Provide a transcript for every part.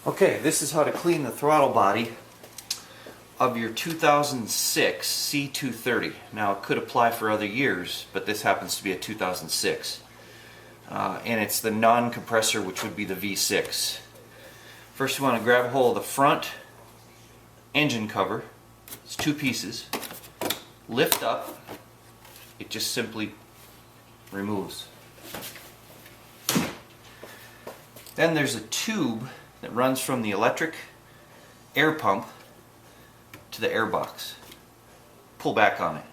Okay, this is how to clean the throttle body of your 2006 C230. Now it could apply for other years, but this happens to be a 2006. And it's the non-compressor, which would be the V6. First you want to grab a hold of the front engine cover. It's two pieces. Lift up. It just simply removes. Then there's a tube that runs from the electric air pump to the air box. Pull back on it.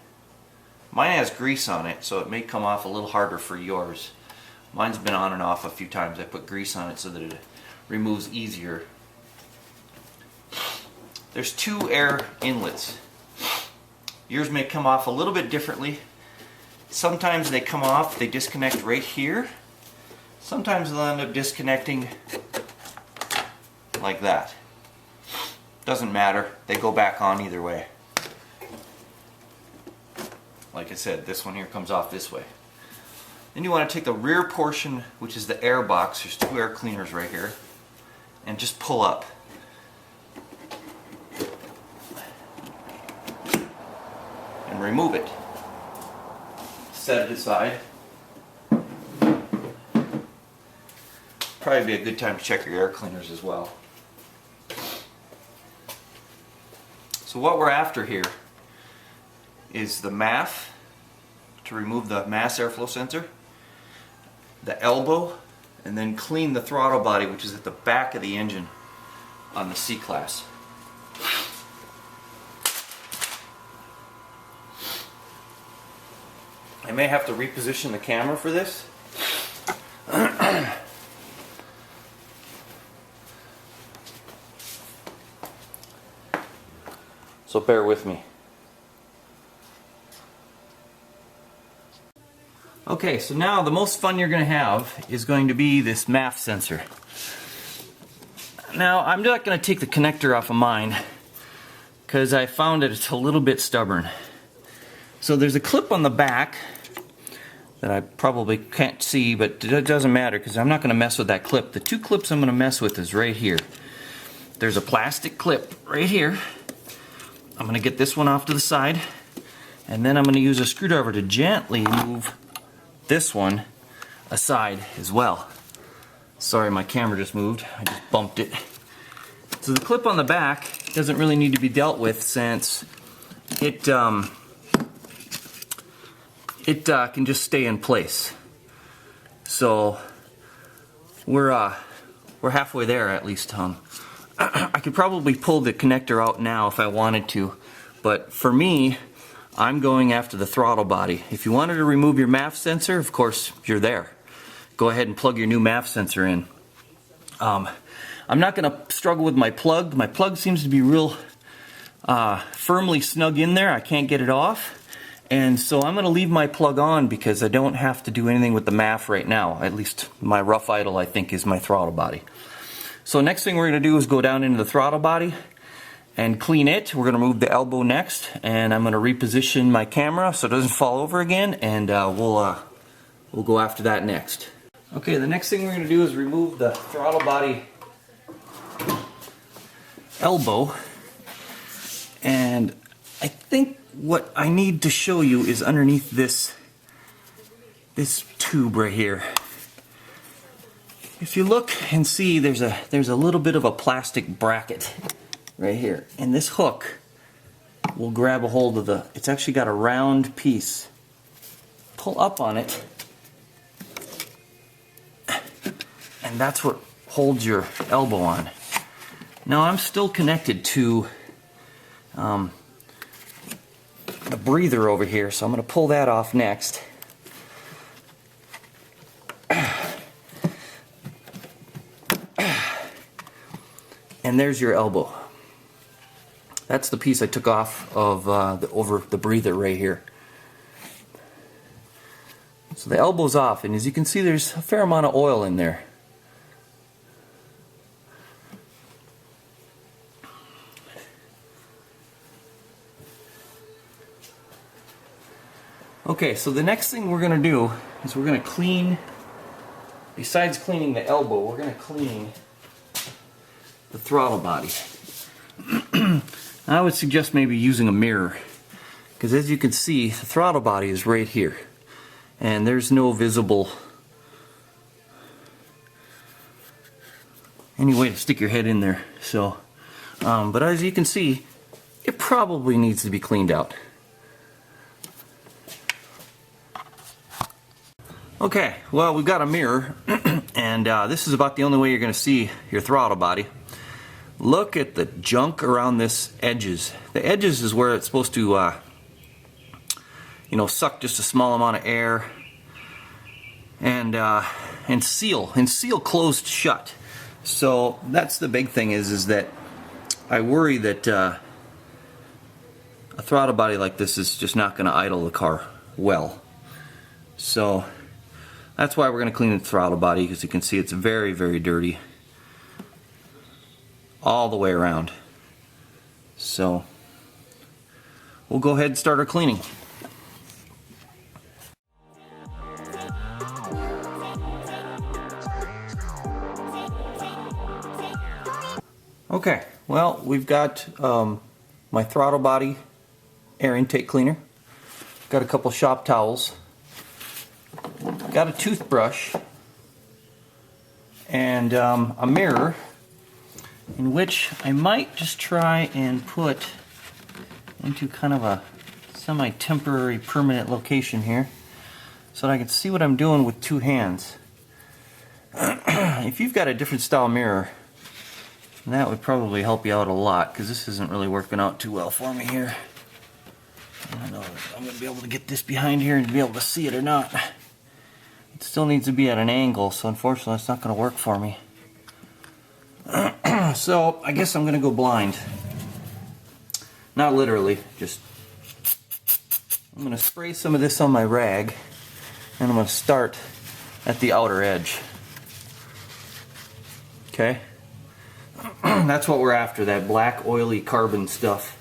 Mine has grease on it, so it may come off a little harder for yours. Mine's been on and off a few times. I put grease on it so that it removes easier. There's two air inlets. Yours may come off a little bit differently. Sometimes they come off, they disconnect right here. Sometimes they'll end up disconnecting like that. Doesn't matter, they go back on either way. Like I said, this one here comes off this way. Then you want to take the rear portion, which is the air box, there's two air cleaners right here, and just pull up. And remove it. Set it aside. Probably be a good time to check your air cleaners as well. So what we're after here is the MAF, to remove the mass airflow sensor, the elbow, and then clean the throttle body, which is at the back of the engine on the C-Class. I may have to reposition the camera for this. So bear with me. Okay, so now the most fun you're going to have is going to be this MAF sensor. Now I'm not going to take the connector off of mine because I found that it's a little bit stubborn. So there's a clip on the back that I probably can't see, but it doesn't matter because I'm not going to mess with that clip. The two clips I'm going to mess with is right here. There's a plastic clip right here. I'm going to get this one off to the side, and then I'm going to use a screwdriver to gently move this one aside as well. Sorry, my camera just moved. I just bumped it. So the clip on the back doesn't really need to be dealt with since it can just stay in place. So we're halfway there at least. I could probably pull the connector out now if I wanted to, but for me, I'm going after the throttle body. If you wanted to remove your MAF sensor, of course, you're there. Go ahead and plug your new MAF sensor in. I'm not going to struggle with my plug. My plug seems to be real firmly snug in there. I can't get it off. And so I'm going to leave my plug on because I don't have to do anything with the MAF right now. At least my rough idle, I think, is my throttle body. So next thing we're going to do is go down into the throttle body and clean it. We're going to remove the elbow next, and I'm going to reposition my camera so it doesn't fall over again, and we'll go after that next. Okay, the next thing we're going to do is remove the throttle body elbow, and I think what I need to show you is underneath this tube right here. If you look and see, there's a little bit of a plastic bracket right here, and this hook will grab a hold of it's actually got a round piece. Pull up on it, and that's what holds your elbow on. Now I'm still connected to the breather over here, so I'm going to pull that off next. And there's your elbow. That's the piece I took off of over the breather right here. So the elbow's off, and as you can see, there's a fair amount of oil in there. Okay, so the next thing we're going to do is we're going to clean, besides cleaning the elbow, we're going to clean the throttle body. I would suggest maybe using a mirror, because as you can see, the throttle body is right here, and there's no visible any way to stick your head in there. So, but as you can see, it probably needs to be cleaned out. Okay, well, we've got a mirror, and this is about the only way you're going to see your throttle body. Look at the junk around this edges. The edges is where it's supposed to, you know, suck just a small amount of air and seal closed shut. So that's the big thing is that I worry that a throttle body like this is just not going to idle the car well. So that's why we're going to clean the throttle body, because you can see it's very, very dirty all the way around. So we'll go ahead and start our cleaning. Okay, well, we've got my throttle body air intake cleaner, got a couple shop towels, got a toothbrush, and a mirror, in which I might just try and put into kind of a semi-temporary permanent location here, so that I can see what I'm doing with two hands. If you've got a different style mirror, that would probably help you out a lot, because this isn't really working out too well for me here. I don't know if I'm going to be able to get this behind here and be able to see it or not. It still needs to be at an angle, so unfortunately it's not going to work for me. So I guess I'm going to go blind. Not literally, just I'm going to spray some of this on my rag, and I'm going to start at the outer edge. Okay? That's what we're after, that black oily carbon stuff.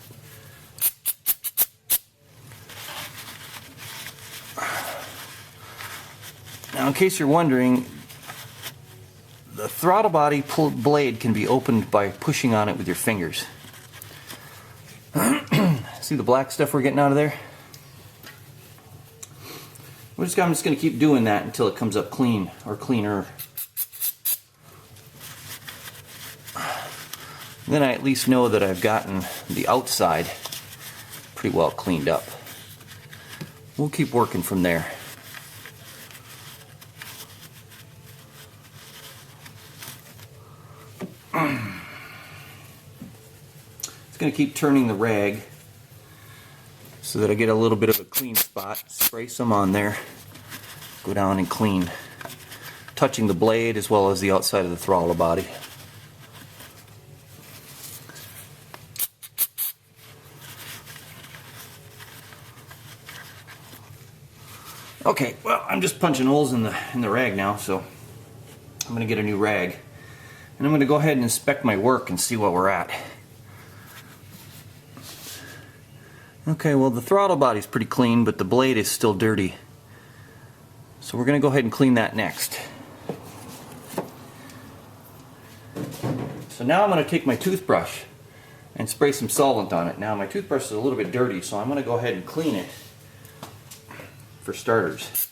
Now, in case you're wondering, the throttle body blade can be opened by pushing on it with your fingers. See the black stuff we're getting out of there? I'm just going to keep doing that until it comes up clean, or cleaner. Then I at least know that I've gotten the outside pretty well cleaned up. We'll keep working from there. It's going to keep turning the rag so that I get a little bit of a clean spot. Spray some on there. Go down and clean, touching the blade as well as the outside of the throttle body. Okay, well, I'm just punching holes in the rag now, so I'm going to get a new rag. And I'm going to go ahead and inspect my work and see what we're at. Okay, well, the throttle body's pretty clean, but the blade is still dirty. So we're going to go ahead and clean that next. So now I'm going to take my toothbrush and spray some solvent on it. Now my toothbrush is a little bit dirty, so I'm going to go ahead and clean it for starters.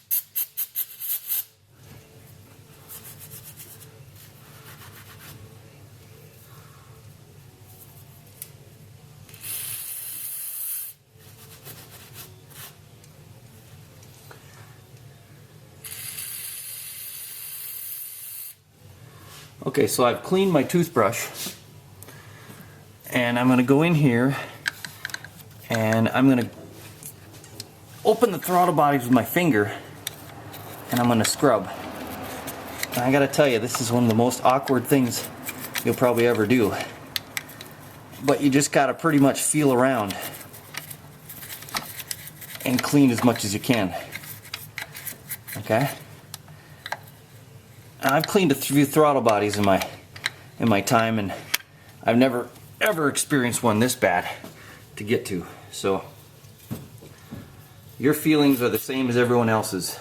Okay, so I've cleaned my toothbrush, and I'm going to go in here and I'm going to open the throttle bodies with my finger, and I'm going to scrub. And I gotta tell you, this is one of the most awkward things you'll probably ever do. But you just gotta pretty much feel around and clean as much as you can. Okay? And I've cleaned a few throttle bodies in my time, and I've never ever experienced one this bad to get to. So your feelings are the same as everyone else's.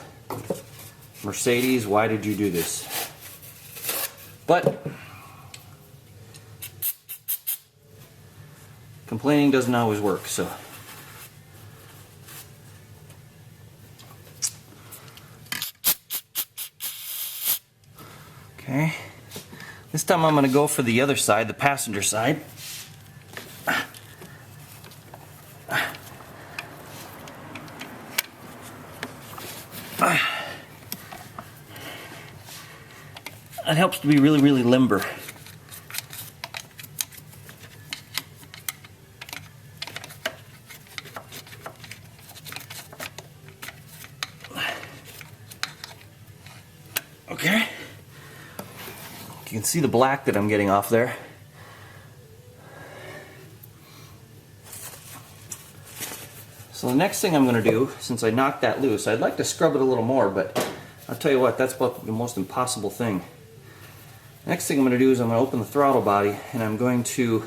Mercedes, why did you do this? But complaining doesn't always work, so. Okay, this time I'm going to go for the other side, the passenger side. It helps to be really, really limber. Okay. You can see the black that I'm getting off there. So the next thing I'm going to do, since I knocked that loose, I'd like to scrub it a little more, but I'll tell you what, that's about the most impossible thing. Next thing I'm going to do is I'm going to open the throttle body and I'm going to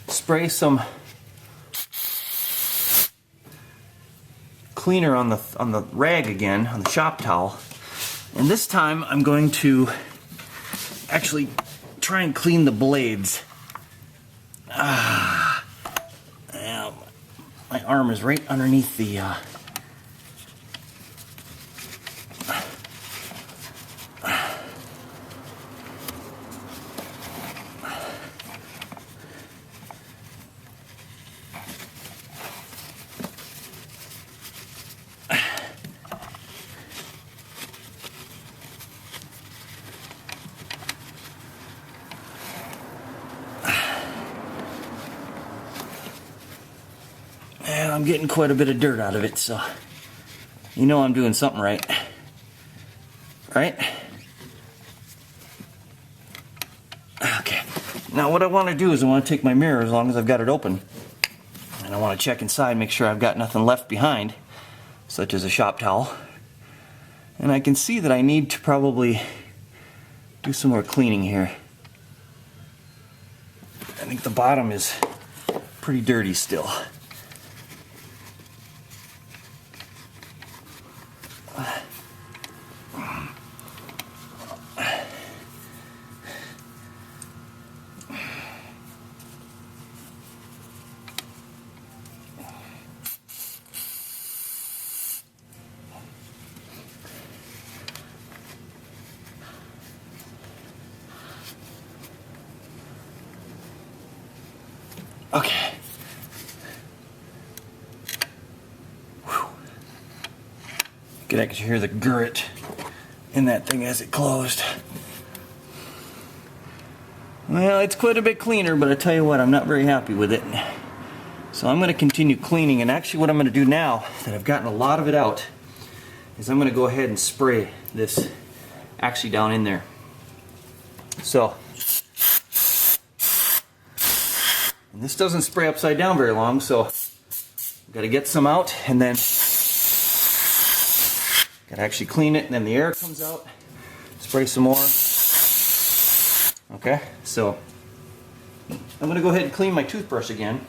spray some cleaner on the rag again, on the shop towel. And this time I'm going to actually try and clean the blades. Yeah, my arm is right underneath the and I'm getting quite a bit of dirt out of it, so you know I'm doing something right. Right? Okay. Now what I want to do is I want to take my mirror, as long as I've got it open, and I want to check inside, make sure I've got nothing left behind, such as a shop towel. And I can see that I need to probably do some more cleaning here. I think the bottom is pretty dirty still. Okay. Whew. I could hear the grit in that thing as it closed. Well, it's quite a bit cleaner, but I tell you what, I'm not very happy with it. So I'm going to continue cleaning, and actually what I'm going to do now that I've gotten a lot of it out is I'm going to go ahead and spray this actually down in there. So, and this doesn't spray upside down very long, so I've got to get some out and then got to actually clean it, and then the air comes out, spray some more. Okay, so I'm going to go ahead and clean my toothbrush again.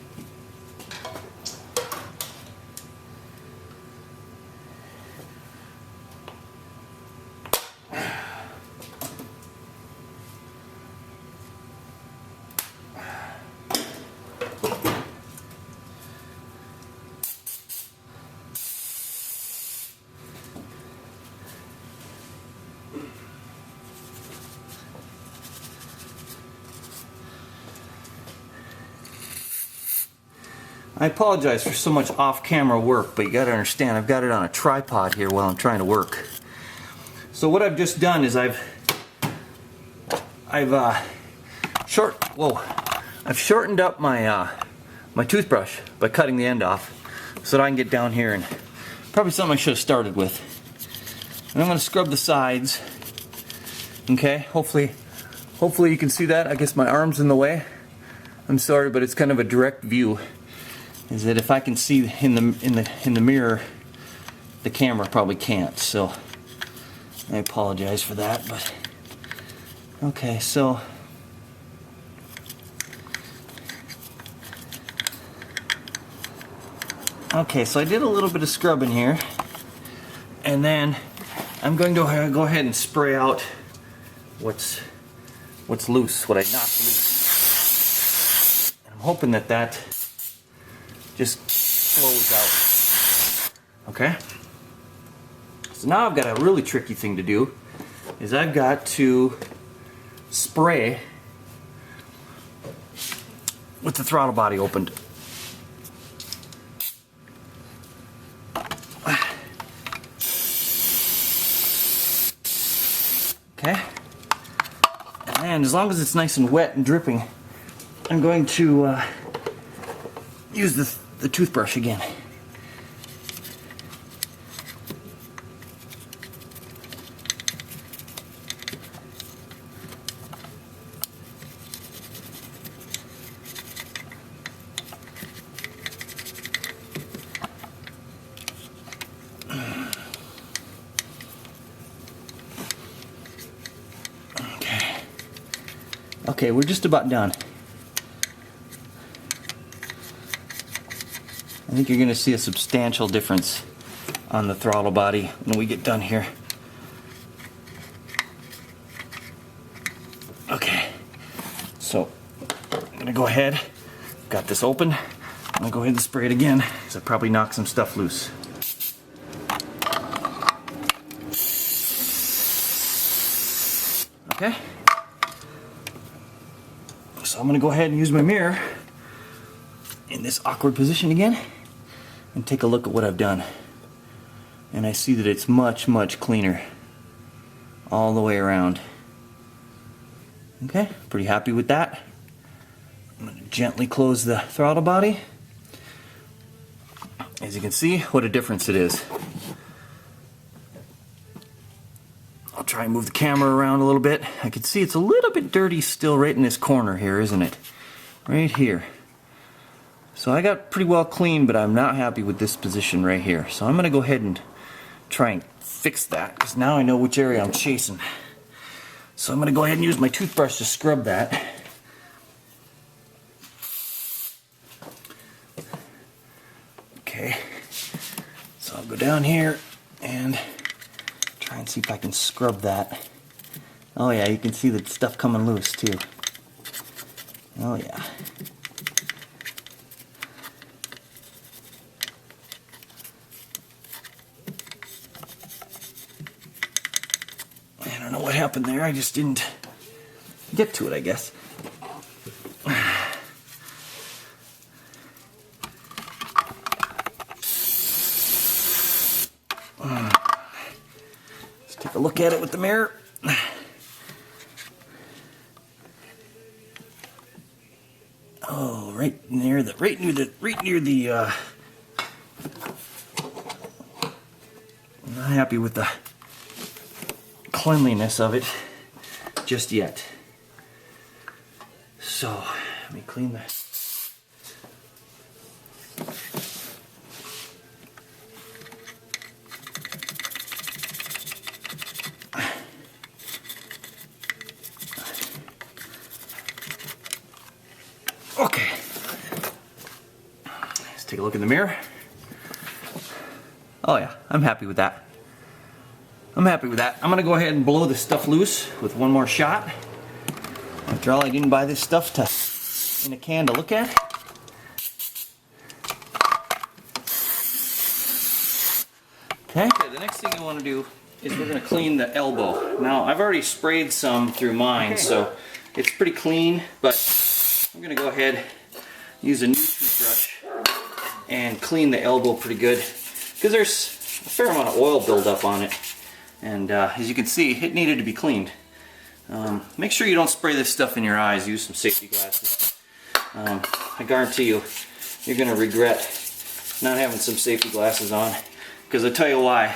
I apologize for so much off-camera work, but you got to understand I've got it on a tripod here while I'm trying to work. So what I've just done is I've shortened up my my toothbrush by cutting the end off so that I can get down here, and probably something I should have started with. And I'm going to scrub the sides. Okay, hopefully you can see that. I guess my arm's in the way. I'm sorry, but it's kind of a direct view. Is that if I can see in the mirror, the camera probably can't. So I apologize for that, but okay, so I did a little bit of scrubbing here, and then I'm going to go ahead and spray out what's loose, what I knocked loose. And I'm hoping that just flows out. Okay? So now I've got a really tricky thing to do, is I've got to spray with the throttle body opened. Okay? And as long as it's nice and wet and dripping, I'm going to use the toothbrush again. Okay, we're just about done. I think you're going to see a substantial difference on the throttle body when we get done here. Okay, so I'm going to go ahead, got this open, I'm going to go ahead and spray it again because I probably knocked some stuff loose. Okay. So I'm going to go ahead and use my mirror in this awkward position again and take a look at what I've done. And I see that it's much, much cleaner all the way around. Okay, pretty happy with that. I'm going to gently close the throttle body. As you can see, what a difference it is. I'll try and move the camera around a little bit. I can see it's a little bit dirty still right in this corner here, isn't it? Right here. So I got pretty well clean, but I'm not happy with this position right here. So I'm going to go ahead and try and fix that, because now I know which area I'm chasing. So I'm going to go ahead and use my toothbrush to scrub that. Okay. So I'll go down here and try and see if I can scrub that. Oh yeah, you can see the stuff coming loose too. Oh yeah. I don't know what happened there, I just didn't get to it, I guess. Take a look at it with the mirror. Oh, right near the I'm not happy with the cleanliness of it just yet. So, let me clean the Okay, let's take a look in the mirror. Oh yeah, I'm happy with that. I'm happy with that. I'm gonna go ahead and blow this stuff loose with one more shot. After all, I didn't buy this stuff in a can to look at. Okay, the next thing I want to do is we're going to clean the elbow. Now, I've already sprayed some through mine, so it's pretty clean, but I'm going to go ahead, use a new toothbrush, and clean the elbow pretty good, because there's a fair amount of oil buildup on it, and as you can see, it needed to be cleaned. Make sure you don't spray this stuff in your eyes. Use some safety glasses. I guarantee you, you're going to regret not having some safety glasses on, because I'll tell you why.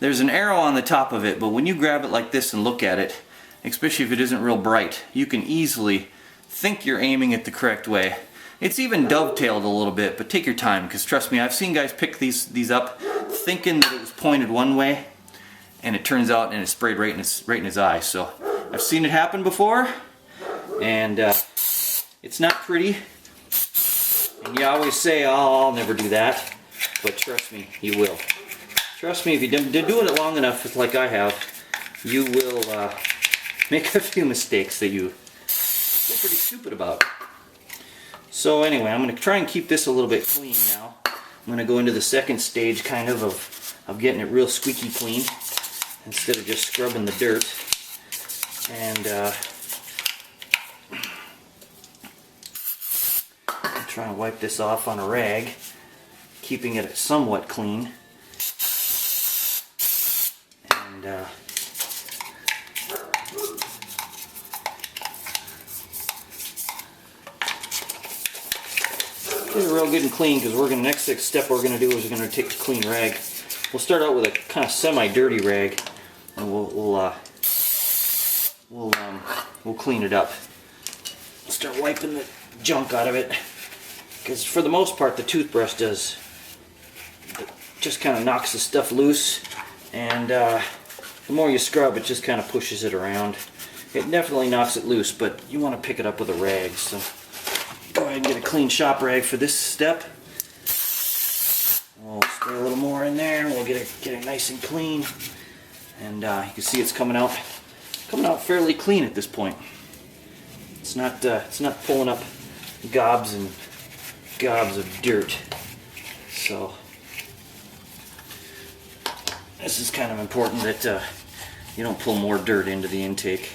There's an arrow on the top of it, but when you grab it like this and look at it, especially if it isn't real bright, you can easily think you're aiming it the correct way. It's even dovetailed a little bit, but take your time, because trust me, I've seen guys pick these up thinking that it was pointed one way, and it turns out and it's sprayed right in his eye. So I've seen it happen before, and it's not pretty. And you always say, "Oh, I'll never do that," but trust me, you will. Trust me, if you do it long enough, like I have, you will make a few mistakes that you feel pretty stupid about. So anyway, I'm going to try and keep this a little bit clean now. I'm going to go into the second stage kind of getting it real squeaky clean instead of just scrubbing the dirt. And I'm trying to wipe this off on a rag, keeping it somewhat clean. And get it real good and clean, because we're going to, next step we're going to do is we're going to take the clean rag. We'll start out with a kind of semi-dirty rag, and we'll clean it up. Start wiping the junk out of it, because for the most part the toothbrush just kind of knocks the stuff loose, and the more you scrub it just kind of pushes it around. It definitely knocks it loose, but you want to pick it up with a rag. So go ahead and get a clean shop rag for this step. We'll spray a little more in there, and we'll get it nice and clean. And you can see it's coming out fairly clean at this point. It's not pulling up gobs and gobs of dirt. So this is kind of important that you don't pull more dirt into the intake.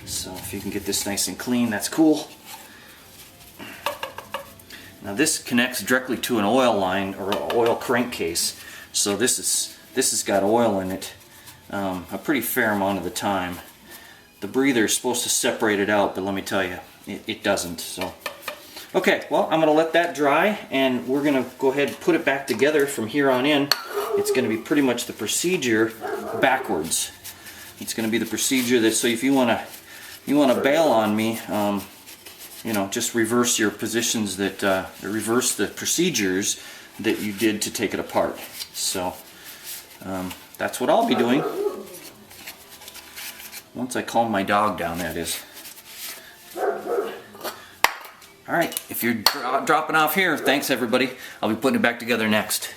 So if you can get this nice and clean, that's cool. Now this connects directly to an oil line or an oil crankcase, so this has got oil in it a pretty fair amount of the time. The breather is supposed to separate it out, but let me tell you, it doesn't. So, okay, well, I'm going to let that dry, and we're going to go ahead and put it back together from here on in. It's going to be pretty much the procedure backwards. It's going to be the procedure that, so if you want to bail on me, you know, just reverse your positions, that reverse the procedures that you did to take it apart. So that's what I'll be doing. Once I calm my dog down, that is. Alright, if you're dropping off here, thanks everybody. I'll be putting it back together next.